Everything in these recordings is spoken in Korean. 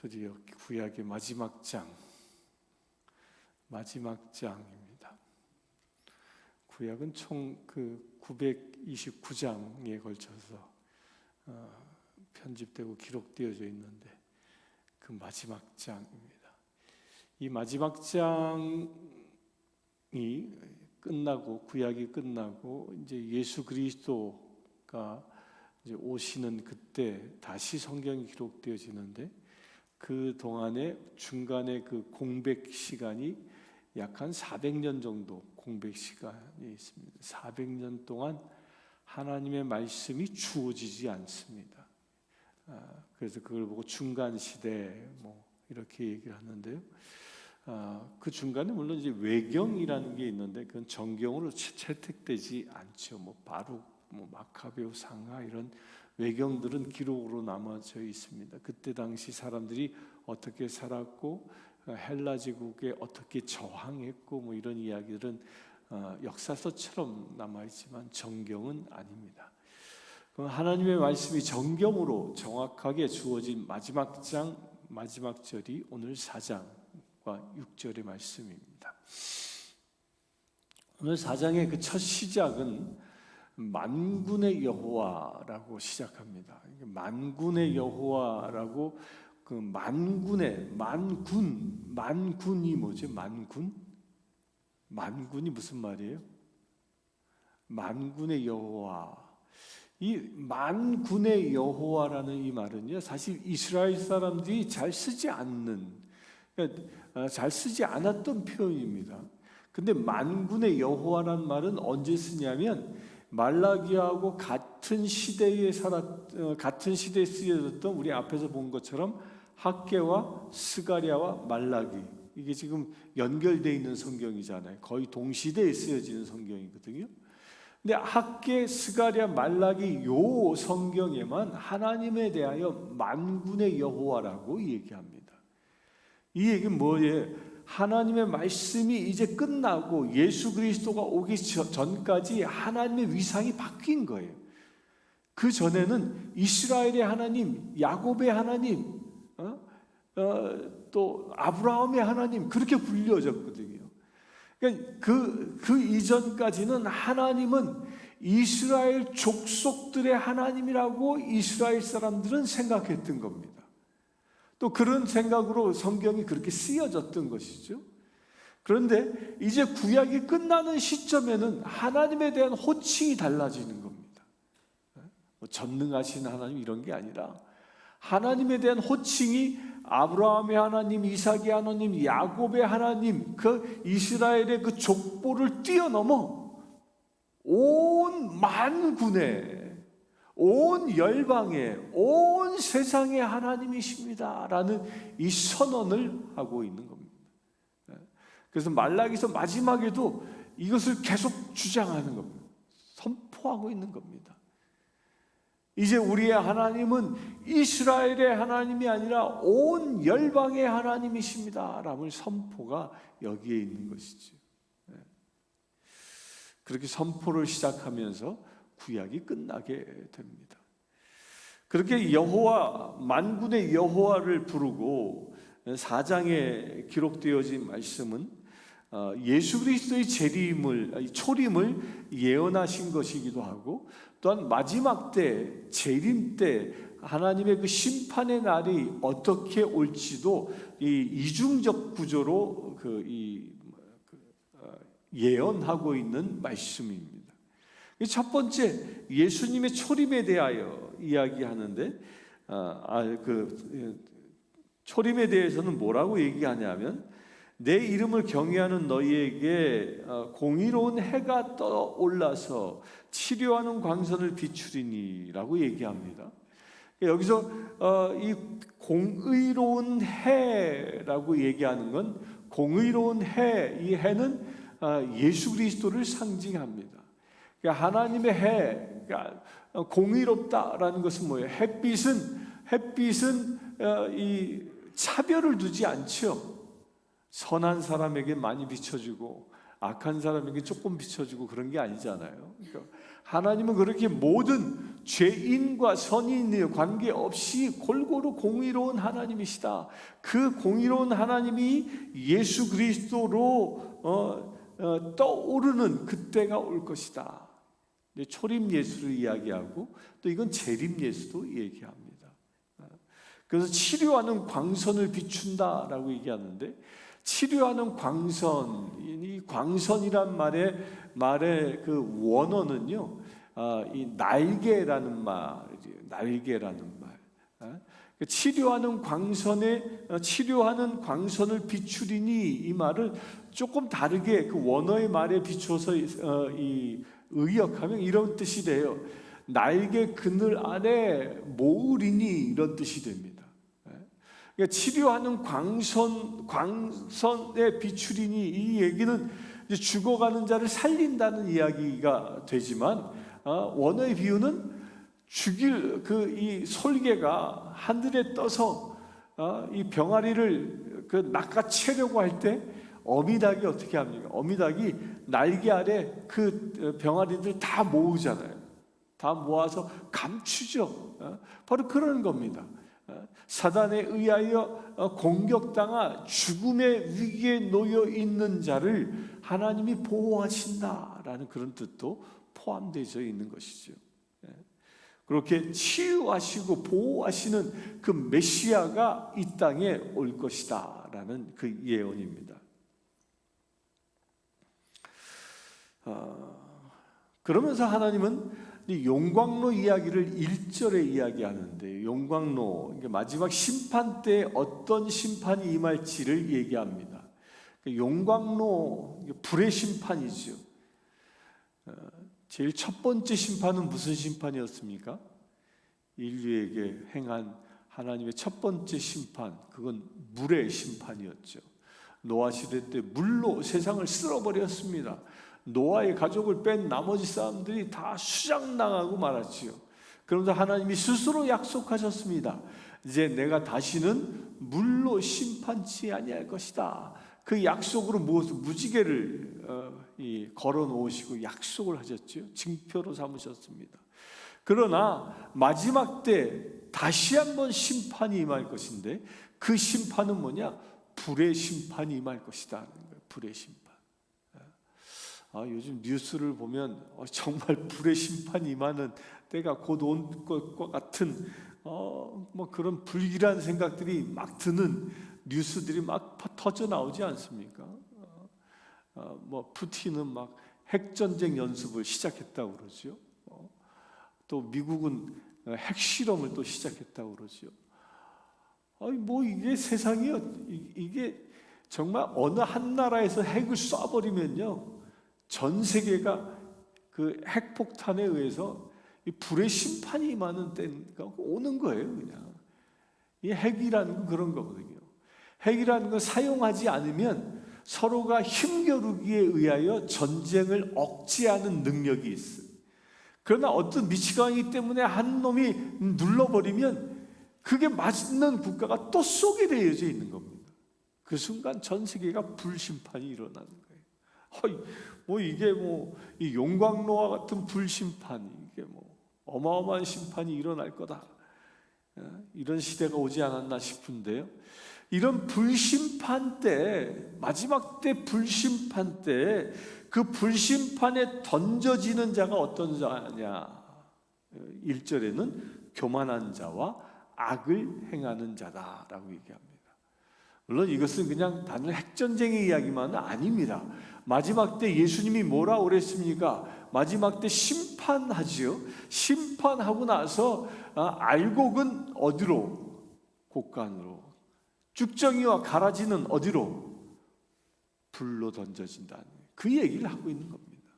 드디어 구약의 마지막 장입니다. 구약은 총 929장에 걸쳐서 편집되고 기록되어져 있는데 그 마지막 장입니다. 이 마지막 장이 끝나고, 구약이 끝나고 이제 예수 그리스도가 이제 오시는 그때 다시 성경이 기록되어지는데, 그 동안에 중간에 그 공백 시간이 약 한 400년 정도 공백 시간이 있습니다. 400년 동안 하나님의 말씀이 주어지지 않습니다. 그래서 그걸 보고 중간 시대 이렇게 얘기를 하는데요. 그 중간에 물론 이제 외경이라는 게 있는데 그건 정경으로 채택되지 않죠. 바룩, 마카베오 상하 이런 외경들은 기록으로 남아져 있습니다. 그때 당시 사람들이 어떻게 살았고 헬라 제국에 어떻게 저항했고 이런 이야기들은 역사서처럼 남아있지만 정경은 아닙니다. 하나님의 말씀이 정경으로 정확하게 주어진 마지막 장, 마지막 절이 오늘 4장과 6절의 말씀입니다. 오늘 4장의 그 첫 시작은 만군의 여호와라고 시작합니다. 만군의 여호와라고, 그 만군이 뭐죠? 만군이 무슨 말이에요? 만군의 여호와. 이 만군의 여호와라는 이 말은요, 사실 이스라엘 사람들이 잘 쓰지 않았던 표현입니다. 근데 만군의 여호와라는 말은 언제 쓰냐면 말라기하고 같은 시대에 쓰여졌던, 우리 앞에서 본 것처럼 학개와 스가랴와 말라기, 이게 지금 연결되어 있는 성경이잖아요. 거의 동시대에 쓰여지는 성경이거든요. 근데 학개, 스가랴, 말라기 요 성경에만 하나님에 대하여 만군의 여호와라고 얘기합니다. 이 얘기는 뭐예요? 하나님의 말씀이 이제 끝나고 예수 그리스도가 오기 전까지 하나님의 위상이 바뀐 거예요. 그 전에는 이스라엘의 하나님, 야곱의 하나님, 또 아브라함의 하나님, 그렇게 불려졌거든요. 그러니까 그 이전까지는 하나님은 이스라엘 족속들의 하나님이라고 이스라엘 사람들은 생각했던 겁니다. 또 그런 생각으로 성경이 그렇게 쓰여졌던 것이죠. 그런데 이제 구약이 끝나는 시점에는 하나님에 대한 호칭이 달라지는 겁니다. 전능하신 하나님 이런 게 아니라 하나님에 대한 호칭이 아브라함의 하나님, 이삭의 하나님, 야곱의 하나님, 그 이스라엘의 그 족보를 뛰어넘어 온 만군의, 온 열방의, 온 세상의 하나님이십니다라는 이 선언을 하고 있는 겁니다. 그래서 말라기서 마지막에도 이것을 계속 주장하는 겁니다. 선포하고 있는 겁니다. 이제 우리의 하나님은 이스라엘의 하나님이 아니라 온 열방의 하나님이십니다라는 선포가 여기에 있는 것이죠. 그렇게 선포를 시작하면서 구약이 끝나게 됩니다. 그렇게 여호와, 만군의 여호와를 부르고 4장에 기록되어진 말씀은 예수 그리스도의 초림을 예언하신 것이기도 하고, 또한 마지막 때, 재림 때 하나님의 그 심판의 날이 어떻게 올지도 이 이중적 구조로 예언하고 있는 말씀입니다. 첫 번째, 예수님의 초림에 대하여 이야기하는데, 초림에 대해서는 뭐라고 얘기하냐면, 내 이름을 경외하는 너희에게 공의로운 해가 떠올라서 치료하는 광선을 비추리니라고 얘기합니다. 여기서 이 공의로운 해라고 얘기하는 건, 공의로운 해, 이 해는 예수 그리스도를 상징합니다. 그러니까 하나님의 해, 그러니까 공의롭다라는 것은 뭐예요? 햇빛은 이 차별을 두지 않죠. 선한 사람에게 많이 비춰주고 악한 사람에게 조금 비춰주고 그런 게 아니잖아요. 그러니까 하나님은 그렇게 모든 죄인과 선인의 관계없이 골고루 공의로운 하나님이시다. 그 공의로운 하나님이 예수 그리스도로 떠오르는 그때가 올 것이다. 초림 예수를 이야기하고 또 이건 재림 예수도 얘기합니다. 그래서 치료하는 광선을 비춘다라고 얘기하는데, 치료하는 광선, 이 광선이란 말의 그 원어는요, 이 날개라는 말이에요. 날개라는 말. 치료하는 광선을 비추리니, 이 말을 조금 다르게 그 원어의 말에 비춰서 이 의역하면 이런 뜻이 돼요. 날개 그늘 아래 모으리니, 이런 뜻이 됩니다. 그러니까 치료하는 광선에 비추리니, 이 얘기는 이제 죽어가는 자를 살린다는 이야기가 되지만, 원어의 비유는 죽일 이 솔개가 하늘에 떠서 이 병아리를 낚아채려고 할 때 어미닭이 어떻게 합니까? 어미닭이 날개 아래 그 병아리들 다 모으잖아요. 다 모아서 감추죠. 바로 그런 겁니다. 사단에 의하여 공격당하 죽음의 위기에 놓여 있는 자를 하나님이 보호하신다라는 그런 뜻도 포함되어 있는 것이죠. 그렇게 치유하시고 보호하시는 그 메시아가 이 땅에 올 것이다라는 그 예언입니다. 그러면서 하나님은 용광로 이야기를 1절에 이야기하는데, 용광로, 마지막 심판 때 어떤 심판이 임할지를 얘기합니다. 용광로, 불의 심판이죠. 제일 첫 번째 심판은 무슨 심판이었습니까? 인류에게 행한 하나님의 첫 번째 심판, 그건 물의 심판이었죠. 노아 시대 때 물로 세상을 쓸어버렸습니다. 노아의 가족을 뺀 나머지 사람들이 다 수장당하고 말았지요. 그러면서 하나님이 스스로 약속하셨습니다. 이제 내가 다시는 물로 심판치 아니할 것이다. 그 약속으로 무지개를 걸어 놓으시고 약속을 하셨죠. 징표로 삼으셨습니다. 그러나 마지막 때 다시 한번 심판이 임할 것인데, 그 심판은 뭐냐? 불의 심판이 임할 것이다. 불의 심판. 요즘 뉴스를 보면 정말 불의 심판이 임하는 때가 곧 온 것과 같은 뭐 그런 불길한 생각들이 막 드는 뉴스들이 막 터져 나오지 않습니까? 뭐 푸틴은 막 핵전쟁 연습을 시작했다고 그러죠. 또 미국은 핵실험을 또 시작했다고 그러죠. 뭐 이게 세상이요, 이게 정말 어느 한 나라에서 핵을 쏴버리면요, 전 세계가 그 핵폭탄에 의해서 이 불의 심판이 임하는 때가 오는 거예요. 그냥 이 핵이라는 건 그런 거거든요. 핵이라는 건 사용하지 않으면 서로가 힘겨루기에 의하여 전쟁을 억제하는 능력이 있어요. 그러나 어떤 미치광이 때문에 한 놈이 눌러버리면 그게 맞는 국가가 또 쏘게 되어져 있는 겁니다. 그 순간 전 세계가 불심판이 일어나는 거예요. 뭐 이게 이 용광로와 같은 불심판, 이게 어마어마한 심판이 일어날 거다, 이런 시대가 오지 않았나 싶은데요. 이런 불심판 때, 마지막 때 불심판 때, 그 불심판에 던져지는 자가 어떤 자냐? 1절에는 교만한 자와 악을 행하는 자다라고 얘기합니다. 물론 이것은 그냥 단순 핵전쟁의 이야기만은 아닙니다. 마지막 때 예수님이 뭐라고 그랬습니까? 마지막 때 심판하지요. 심판하고 나서 알곡은 어디로? 곡간으로. 쭉정이와 가라지는 어디로? 불로 던져진다는, 그 얘기를 하고 있는 겁니다.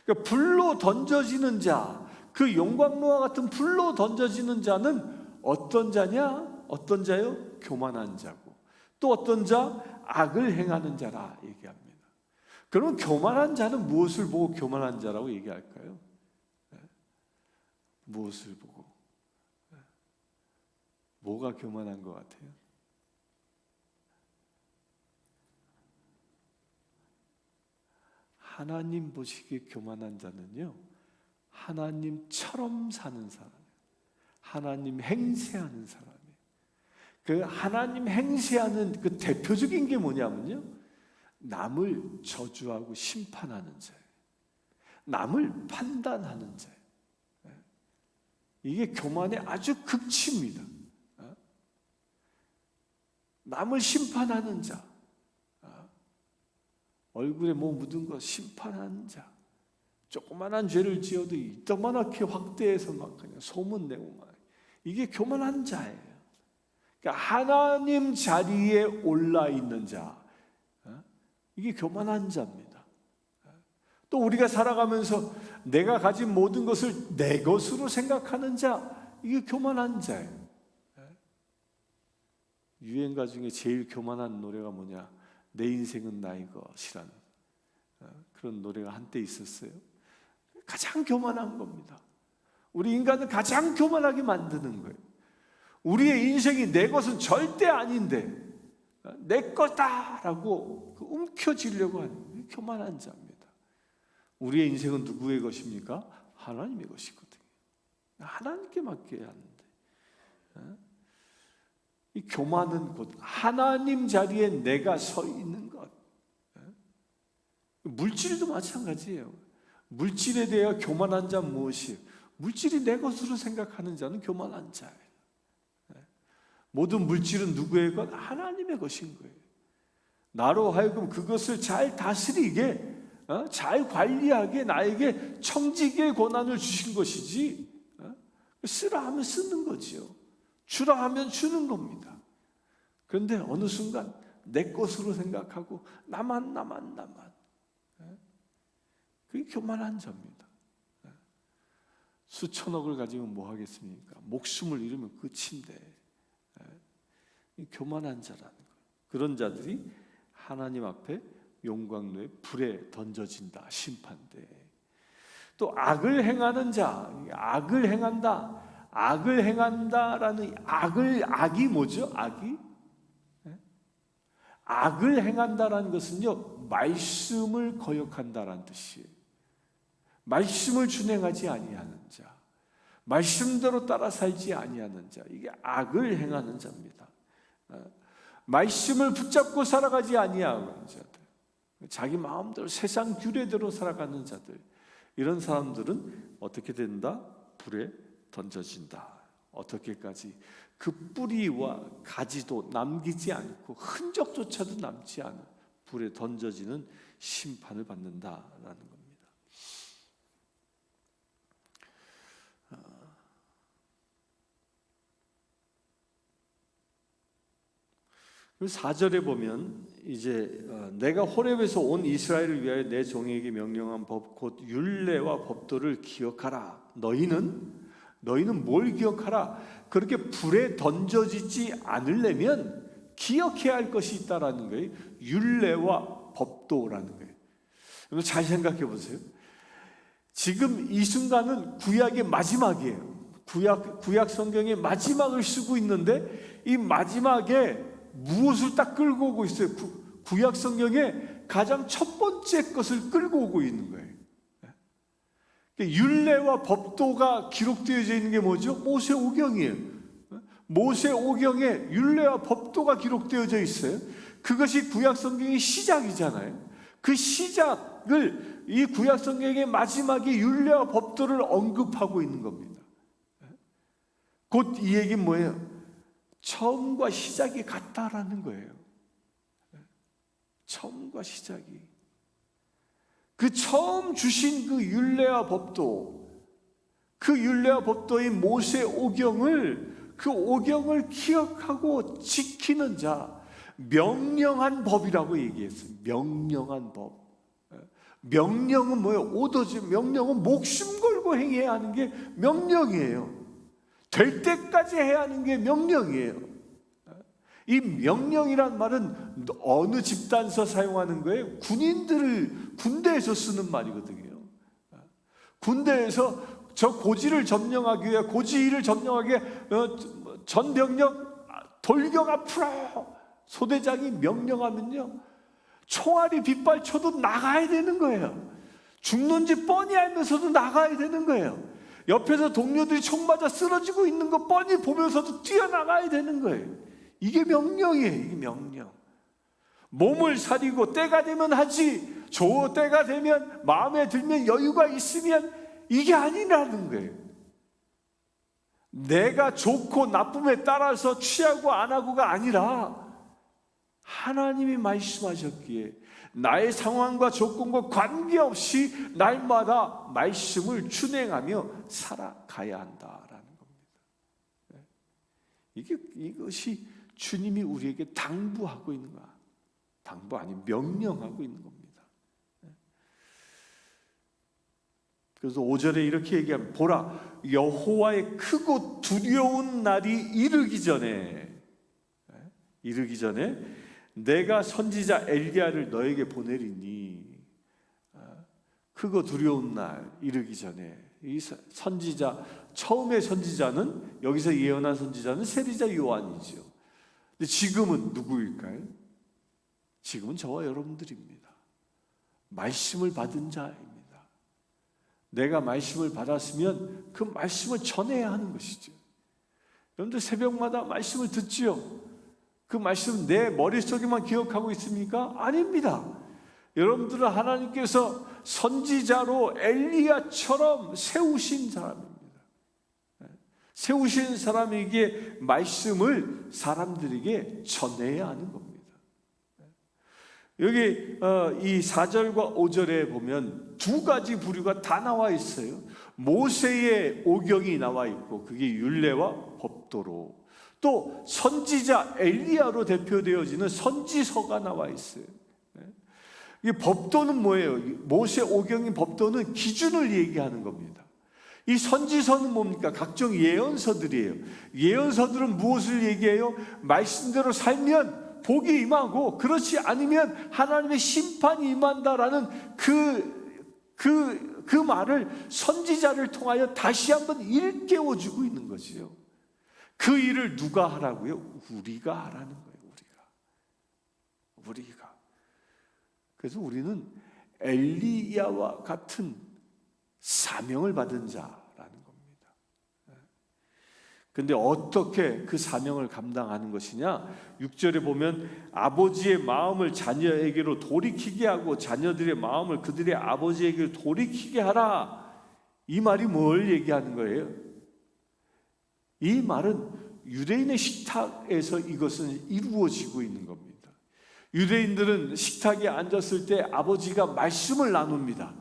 그러니까 불로 던져지는 자, 그 용광로와 같은 불로 던져지는 자는 어떤 자냐? 어떤 자요? 교만한 자고, 또 어떤 자? 악을 행하는 자라 얘기합니다. 그러면 교만한 자는 무엇을 보고 교만한 자라고 얘기할까요? 무엇을 보고? 뭐가 교만한 것 같아요? 하나님 보시기에 교만한 자는요, 하나님처럼 사는 사람, 하나님 행세하는 사람이에요. 그 하나님 행세하는 그 대표적인 게 뭐냐면요, 남을 저주하고 심판하는 자예요. 남을 판단하는 자예요. 이게 교만의 아주 극치입니다. 남을 심판하는 자, 얼굴에 뭐 묻은 거 심판하는 자, 조그만한 죄를 지어도 이따만하게 확대해서 막 그냥 소문내고 막, 이게 교만한 자예요. 그러니까 하나님 자리에 올라 있는 자, 이게 교만한 자입니다. 또 우리가 살아가면서 내가 가진 모든 것을 내 것으로 생각하는 자, 이게 교만한 자예요. 유행가 중에 제일 교만한 노래가 뭐냐? 내 인생은 나의 것이라는 그런 노래가 한때 있었어요. 가장 교만한 겁니다. 우리 인간은 가장 교만하게 만드는 거예요. 우리의 인생이 내 것은 절대 아닌데 내 거다라고 움켜쥐려고 하는 교만한 자입니다. 우리의 인생은 누구의 것입니까? 하나님의 것이거든요. 하나님께 맡겨야 하는데, 이 교만은 곧 하나님 자리에 내가 서 있는 것. 물질도 마찬가지예요. 물질에 대해 교만한 자는 무엇이에요? 물질이 내 것으로 생각하는 자는 교만한 자예요. 모든 물질은 누구의 것? 하나님의 것인 거예요. 나로 하여금 그것을 잘 다스리게, 잘 관리하게 나에게 청지기의 권한을 주신 것이지, 쓰라 하면 쓰는 거지요. 주라 하면 주는 겁니다. 그런데 어느 순간 내 것으로 생각하고 나만 그게 교만한 자입니다. 수천억을 가지면 뭐 하겠습니까? 목숨을 잃으면 끝인데, 교만한 자라는 거예요. 그런 자들이 하나님 앞에 용광로에 불에 던져진다, 심판대. 또 악을 행하는 자, 악을 행한다라는 악이 뭐죠? 악을 행한다라는 것은요, 말씀을 거역한다라는 뜻이에요. 말씀을 준행하지 아니하는 자, 말씀대로 따라 살지 아니하는 자, 이게 악을 행하는 자입니다. 말씀을 붙잡고 살아가지 아니하는 자들, 자기 마음대로 세상 규례대로 살아가는 자들, 이런 사람들은 어떻게 된다? 불에 던져진다. 어떻게까지? 그 뿌리와 가지도 남기지 않고 흔적조차도 남지 않은 불에 던져지는 심판을 받는다라는 겁니다. 그리고 4절에 보면 이제 내가 호렙에서 온 이스라엘을 위하여 내 종에게 명령한 법 곧 율례와 법도를 기억하라. 너희는 뭘 기억하라? 그렇게 불에 던져지지 않으려면 기억해야 할 것이 있다라는 거예요. 율례와 법도라는 거예요. 여러분 잘 생각해 보세요. 지금 이 순간은 구약의 마지막이에요. 구약 성경의 마지막을 쓰고 있는데 이 마지막에 무엇을 딱 끌고 오고 있어요? 구약 성경의 가장 첫 번째 것을 끌고 오고 있는 거예요. 율례와 법도가 기록되어져 있는 게 뭐죠? 모세오경이에요. 모세오경에 율례와 법도가 기록되어져 있어요. 그것이 구약 성경의 시작이잖아요. 그 시작을 이 구약 성경의 마지막에 율례와 법도를 언급하고 있는 겁니다. 곧 이 얘기는 뭐예요? 처음과 시작이 같다라는 거예요. 처음과 시작이. 그 처음 주신 그 율례와 법도, 그 율례와 법도인 모세 오경을, 그 오경을 기억하고 지키는 자, 명령한 법이라고 얘기했어요. 명령한 법. 명령은 뭐예요? 오더지. 명령은 목숨 걸고 행해야 하는 게 명령이에요. 될 때까지 해야 하는 게 명령이에요. 이 명령이란 말은 어느 집단에서 사용하는 거예요? 군대에서 쓰는 말이거든요. 군대에서 저 고지를 점령하기 위해 고지를 점령하기 위해 전병력 돌격 앞으로 소대장이 명령하면요, 총알이 빗발쳐도 나가야 되는 거예요. 죽는지 뻔히 알면서도 나가야 되는 거예요. 옆에서 동료들이 총 맞아 쓰러지고 있는 거 뻔히 보면서도 뛰어나가야 되는 거예요. 이게 명령이에요. 이게 명령. 몸을 사리고 때가 되면 하지, 저 때가 되면 마음에 들면 여유가 있으면, 이게 아니라는 거예요. 내가 좋고 나쁨에 따라서 취하고 안 하고가 아니라 하나님이 말씀하셨기에 나의 상황과 조건과 관계없이 날마다 말씀을 준행하며 살아가야 한다라는 겁니다. 이것이 주님이 우리에게 당부하고 있는 거야. 당부 아니 명령하고 있는 겁니다. 그래서 5절에 이렇게 얘기하면, 보라, 여호와의 크고 두려운 날이 이르기 전에 내가 선지자 엘리야를 너에게 보내리니, 크고 두려운 날 이르기 전에, 이 선지자, 처음의 선지자는, 여기서 예언한 선지자는 세리자 요한이죠. 근데 지금은 누구일까요? 지금은 저와 여러분들입니다. 말씀을 받은 자입니다. 내가 말씀을 받았으면 그 말씀을 전해야 하는 것이죠. 여러분들 새벽마다 말씀을 듣지요. 그 말씀 내 머릿속에만 기억하고 있습니까? 아닙니다. 여러분들은 하나님께서 선지자로 엘리야처럼 세우신 사람입니다. 세우신 사람에게 말씀을 사람들에게 전해야 하는 겁니다. 여기 이 4절과 5절에 보면 두 가지 부류가 다 나와 있어요. 모세의 오경이 나와 있고, 그게 율례와 법도로, 또 선지자 엘리야로 대표되어지는 선지서가 나와 있어요. 이 법도는 뭐예요? 모세 오경인 법도는 기준을 얘기하는 겁니다. 이 선지서는 뭡니까? 각종 예언서들이에요. 예언서들은 무엇을 얘기해요? 말씀대로 살면 복이 임하고, 그렇지 않으면 하나님의 심판이 임한다라는 그 말을 선지자를 통하여 다시 한번 일깨워주고 있는 것이요. 그 일을 누가 하라고요? 우리가 하라는 거예요. 우리가. 그래서 우리는 엘리야와 같은 사명을 받은 자라는 겁니다. 그런데 어떻게 그 사명을 감당하는 것이냐? 6절에 보면 아버지의 마음을 자녀에게로 돌이키게 하고 자녀들의 마음을 그들의 아버지에게로 돌이키게 하라. 이 말이 뭘 얘기하는 거예요? 이 말은 유대인의 식탁에서 이것은 이루어지고 있는 겁니다. 유대인들은 식탁에 앉았을 때 아버지가 말씀을 나눕니다.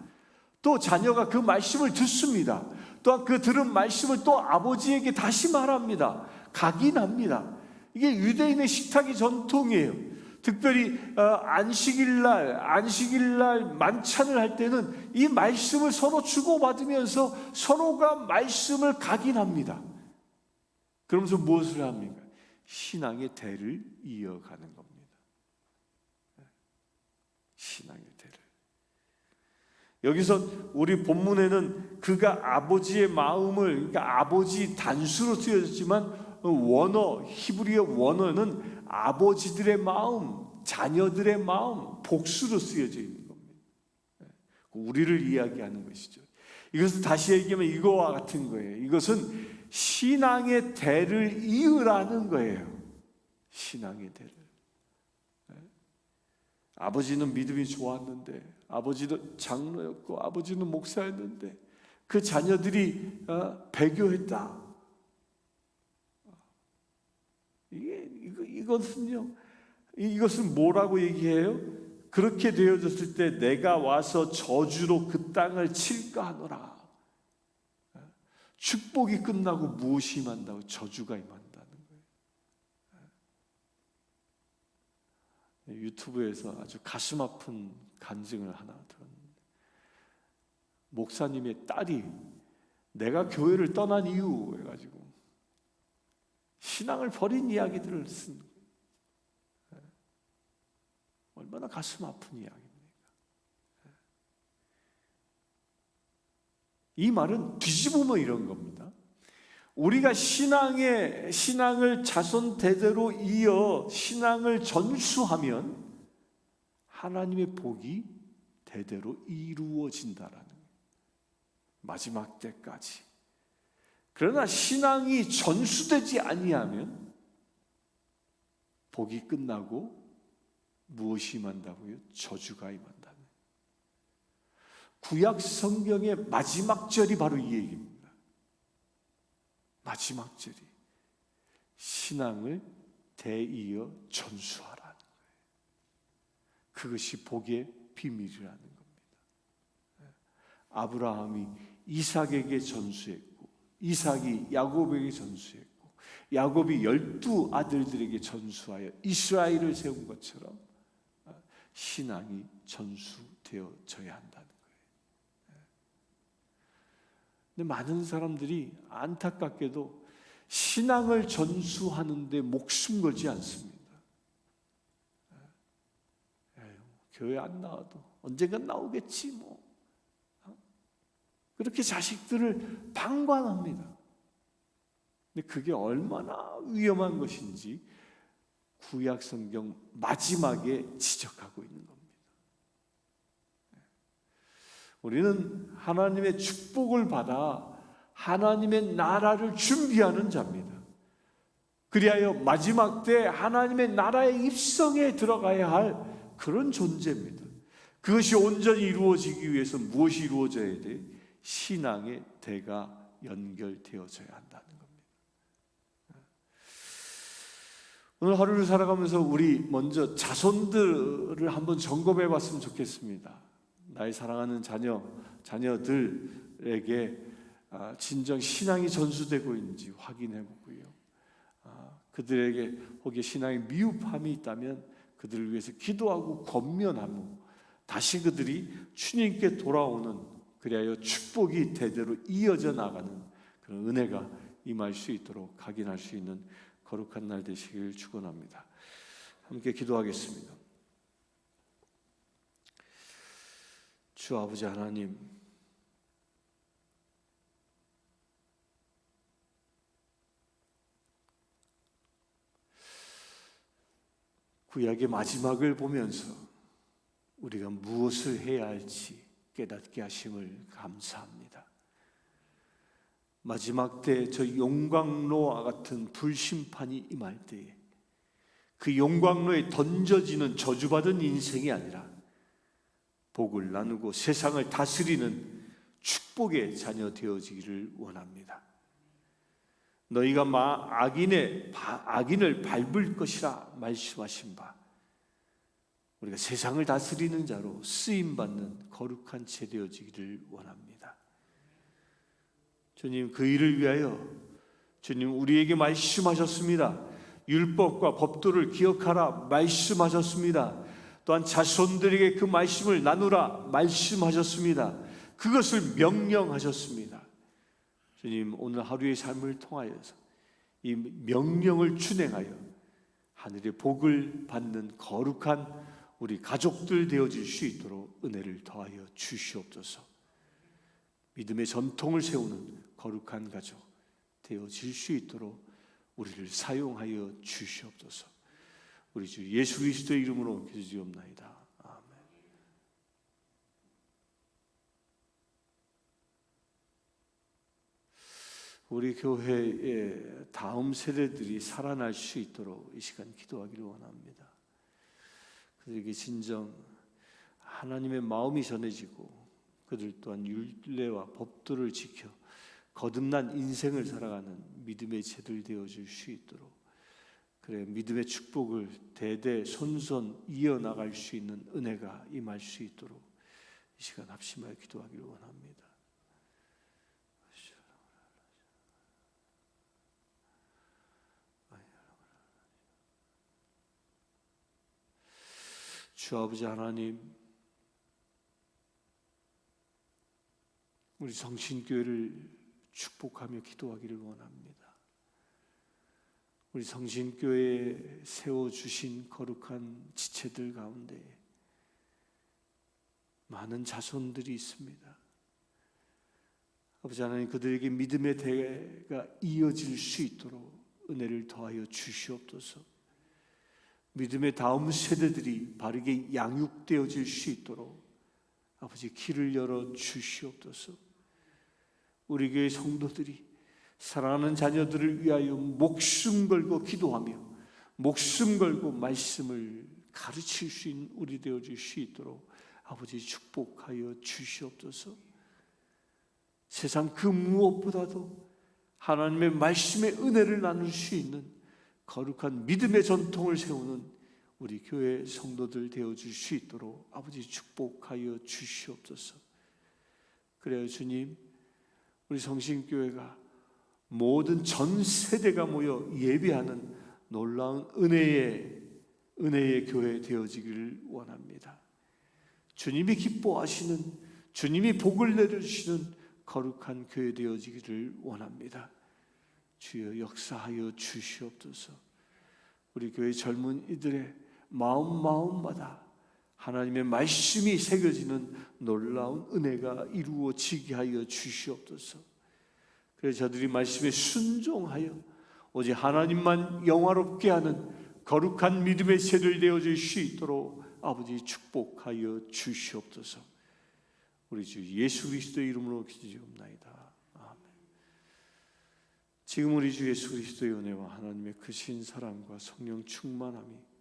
또 자녀가 그 말씀을 듣습니다. 또한 그 들은 말씀을 또 아버지에게 다시 말합니다. 각인합니다. 이게 유대인의 식탁의 전통이에요. 특별히 안식일날 만찬을 할 때는 이 말씀을 서로 주고받으면서 서로가 말씀을 각인합니다. 그러면서 무엇을 합니까? 신앙의 대를 이어가는 겁니다. 신앙의 대를. 여기서 우리 본문에는 그가 아버지의 마음을, 그러니까 아버지 단수로 쓰여졌지만 히브리어 원어는 아버지들의 마음, 자녀들의 마음, 복수로 쓰여져 있는 겁니다. 우리를 이야기하는 것이죠. 이것은 다시 얘기하면 이거와 같은 거예요. 이것은 신앙의 대를 이으라는 거예요. 신앙의 대를. 아버지는 믿음이 좋았는데, 아버지도 장로였고, 아버지는 목사였는데 그 자녀들이 배교했다. 이것은 뭐라고 얘기해요? 그렇게 되어졌을 때 내가 와서 저주로 그 땅을 칠까 하노라. 축복이 끝나고 무엇이 임한다고? 저주가 임한다는 거예요. 유튜브에서 아주 가슴 아픈 간증을 하나 들었는데, 목사님의 딸이 내가 교회를 떠난 이유 해가지고 신앙을 버린 이야기들을 쓴 거예요. 얼마나 가슴 아픈 이야기입니까? 이 말은 뒤집으면 이런 겁니다. 우리가 신앙을 자손 대대로 이어 신앙을 전수하면 하나님의 복이 대대로 이루어진다라는 거예요. 마지막 때까지. 그러나 신앙이 전수되지 아니하면 복이 끝나고 무엇이 임한다고요? 저주가 임한다는 거예요. 구약 성경의 마지막 절이 바로 이 얘기입니다. 마지막 절이 신앙을 대이어 전수하라는 거예요. 그것이 복의 비밀이라는 겁니다. 아브라함이 이삭에게 전수했고, 이삭이 야곱에게 전수했고, 야곱이 12 아들들에게 전수하여 이스라엘을 세운 것처럼 신앙이 전수되어져야 한다는 거예요. 근데 많은 사람들이 안타깝게도 신앙을 전수하는데 목숨 걸지 않습니다. 교회 안 나와도 언젠간 나오겠지 뭐. 그렇게 자식들을 방관합니다. 근데 그게 얼마나 위험한 것인지 구약 성경 마지막에 지적하고 있는 겁니다. 우리는 하나님의 축복을 받아 하나님의 나라를 준비하는 자입니다. 그리하여 마지막 때 하나님의 나라의 입성에 들어가야 할 그런 존재입니다. 그것이 온전히 이루어지기 위해서 무엇이 이루어져야 돼? 신앙의 대가 연결되어져야 한다는 겁니다. 오늘 하루를 살아가면서 우리 먼저 자손들을 한번 점검해 봤으면 좋겠습니다. 나의 사랑하는 자녀들에게 진정 신앙이 전수되고 있는지 확인해 보고요. 그들에게 혹여 신앙의 미흡함이 있다면 그들을 위해서 기도하고 권면하고 다시 그들이 주님께 돌아오는, 그리하여 축복이 대대로 이어져 나가는 그런 은혜가 임할 수 있도록 각인할 수 있는 거룩한 날 되시길 축원합니다. 함께 기도하겠습니다. 주 아버지 하나님, 구약의 마지막을 보면서 우리가 무엇을 해야 할지 깨닫게 하심을 감사합니다. 마지막 때 저 용광로와 같은 불심판이 임할 때에 그 용광로에 던져지는 저주받은 인생이 아니라 복을 나누고 세상을 다스리는 축복의 자녀 되어지기를 원합니다. 너희가 악인을 밟을 것이라 말씀하신 바, 우리가 세상을 다스리는 자로 쓰임받는 거룩한 체 되어지기를 원합니다. 주님, 그 일을 위하여 주님 우리에게 말씀하셨습니다. 율법과 법도를 기억하라 말씀하셨습니다. 또한 자손들에게 그 말씀을 나누라 말씀하셨습니다. 그것을 명령하셨습니다. 주님, 오늘 하루의 삶을 통하여서 이 명령을 준행하여 하늘의 복을 받는 거룩한 우리 가족들 되어질 수 있도록 은혜를 더하여 주시옵소서. 믿음의 전통을 세우는 거룩한 가족 되어질 수 있도록 우리를 사용하여 주시옵소서. 우리 주 예수 그리스도의 이름으로 기도드리옵나이다. 아멘. 우리 교회의 다음 세대들이 살아날 수 있도록 이 시간 기도하기를 원합니다. 그들에게 진정 하나님의 마음이 전해지고 그들 또한 율례와 법도를 지켜 거듭난 인생을 살아가는 믿음의 제들 되어줄 수 있도록, 그래 믿음의 축복을 대대손손 이어나갈 수 있는 은혜가 임할 수 있도록 이 시간 합심하여 기도하기를 원합니다. 주 아버지 하나님, 우리 성신교회를 축복하며 기도하기를 원합니다. 우리 성신교회에 세워주신 거룩한 지체들 가운데 많은 자손들이 있습니다. 아버지 하나님, 그들에게 믿음의 대가 이어질 수 있도록 은혜를 더하여 주시옵소서. 믿음의 다음 세대들이 바르게 양육되어질 수 있도록 아버지 길을 열어 주시옵소서. 우리 교회 성도들이 사랑하는 자녀들을 위하여 목숨 걸고 기도하며 목숨 걸고 말씀을 가르칠 수 있는 우리 되어줄 수 있도록 아버지 축복하여 주시옵소서. 세상 그 무엇보다도 하나님의 말씀의 은혜를 나눌 수 있는 거룩한 믿음의 전통을 세우는 우리 교회 성도들 되어줄 수 있도록 아버지 축복하여 주시옵소서. 그래요 주님, 우리 성신교회가 모든 전 세대가 모여 예배하는 놀라운 은혜의 교회 되어지기를 원합니다. 주님이 기뻐하시는, 주님이 복을 내려주시는 거룩한 교회 되어지기를 원합니다. 주여 역사하여 주시옵소서. 우리 교회 젊은이들의 마음마다 하나님의 말씀이 새겨지는 놀라운 은혜가 이루어지게 하여 주시옵소서. 그래서 저들이 말씀에 순종하여 오직 하나님만 영화롭게 하는 거룩한 믿음의 세를 되어줄 수 있도록 아버지 축복하여 주시옵소서. 우리 주 예수 그리스도의 이름으로 기도드리옵나이다. 아멘. 지금 우리 주 예수 그리스도의 은혜와 하나님의 크신 사랑과 성령 충만함이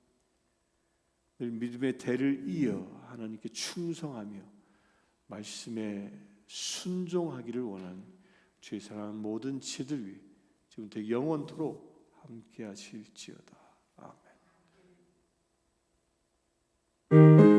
늘 믿음의 대를 이어 하나님께 충성하며 말씀에 순종하기를 원하는 주의 사랑하는 모든 지들 위해 지금부터 영원토록 함께 하실지어다. 아멘.